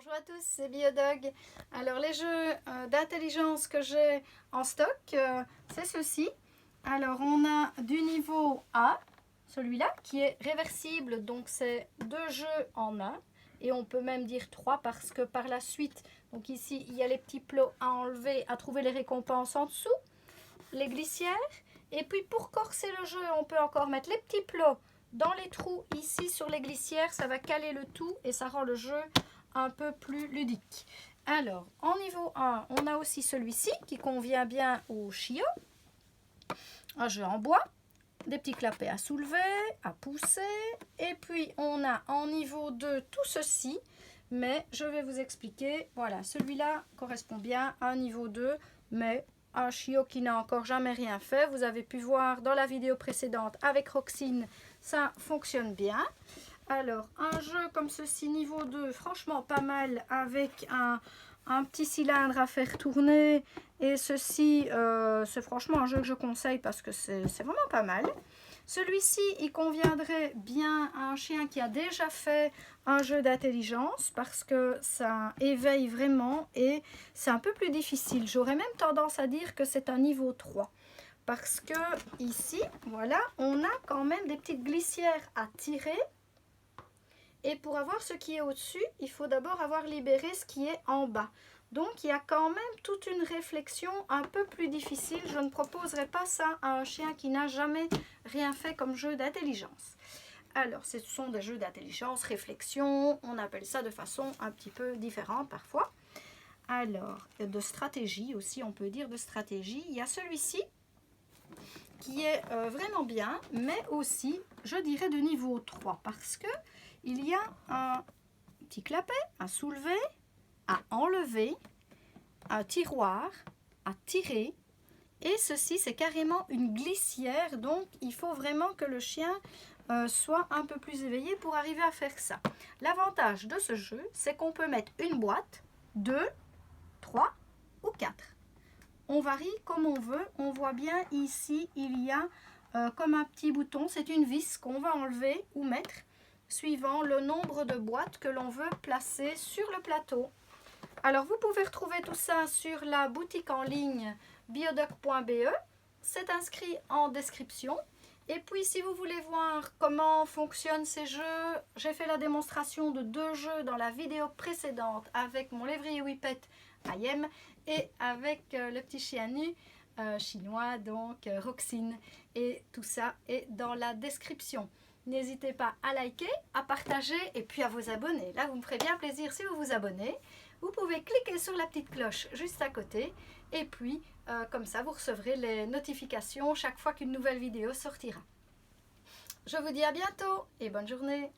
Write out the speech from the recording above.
Bonjour à tous, c'est Biodog. Alors les jeux d'intelligence que j'ai en stock, c'est ceci. Alors on a du niveau A, celui-là, qui est réversible, donc c'est 2 jeux en un. Et on peut même dire 3 parce que par la suite, donc ici il y a les petits plots à enlever, à trouver les récompenses en dessous, les glissières. Et puis pour corser le jeu, on peut encore mettre les petits plots dans les trous ici sur les glissières. Ça va caler le tout et ça rend le jeu un peu plus ludique. Alors, en niveau 1, on a aussi celui-ci qui convient bien au chiot. Un jeu en bois, des petits clapets à soulever, à pousser. Et puis, on a en niveau 2 tout ceci. Mais je vais vous expliquer. Voilà, celui-là correspond bien à un niveau 2, mais un chiot qui n'a encore jamais rien fait. Vous avez pu voir dans la vidéo précédente avec Roxine, ça fonctionne bien. Alors, un jeu comme ceci, niveau 2, franchement pas mal, avec un petit cylindre à faire tourner. Et ceci, c'est franchement un jeu que je conseille parce que c'est vraiment pas mal. Celui-ci, il conviendrait bien à un chien qui a déjà fait un jeu d'intelligence parce que ça éveille vraiment et c'est un peu plus difficile. J'aurais même tendance à dire que c'est un niveau 3. Parce que ici, voilà, on a quand même des petites glissières à tirer. Et pour avoir ce qui est au-dessus, il faut d'abord avoir libéré ce qui est en bas. Donc il y a quand même toute une réflexion un peu plus difficile. Je ne proposerai pas ça à un chien qui n'a jamais rien fait comme jeu d'intelligence. Alors ce sont des jeux d'intelligence, réflexion, on appelle ça de façon un petit peu différente parfois. Alors de stratégie aussi, on peut dire de stratégie. Il y a celui-ci qui est vraiment bien, mais aussi je dirais de niveau 3 parce que il y a un petit clapet à soulever, à enlever, un tiroir à tirer. Et ceci, c'est carrément une glissière. Donc, il faut vraiment que le chien soit un peu plus éveillé pour arriver à faire ça. L'avantage de ce jeu, c'est qu'on peut mettre une boîte, 2, 3 ou 4. On varie comme on veut. On voit bien ici, il y a comme un petit bouton. C'est une vis qu'on va enlever ou mettre suivant le nombre de boîtes que l'on veut placer sur le plateau. Alors vous pouvez retrouver tout ça sur la boutique en ligne biodog.be. C'est inscrit en description. Et puis si vous voulez voir comment fonctionnent ces jeux, j'ai fait la démonstration de 2 jeux dans la vidéo précédente avec mon lévrier Whippet Ayem et avec le petit chien nu chinois, donc Roxine. Et tout ça est dans la description. N'hésitez pas à liker, à partager et puis à vous abonner. Là, vous me ferez bien plaisir si vous vous abonnez. Vous pouvez cliquer sur la petite cloche juste à côté. Et puis, comme ça, vous recevrez les notifications chaque fois qu'une nouvelle vidéo sortira. Je vous dis à bientôt et bonne journée.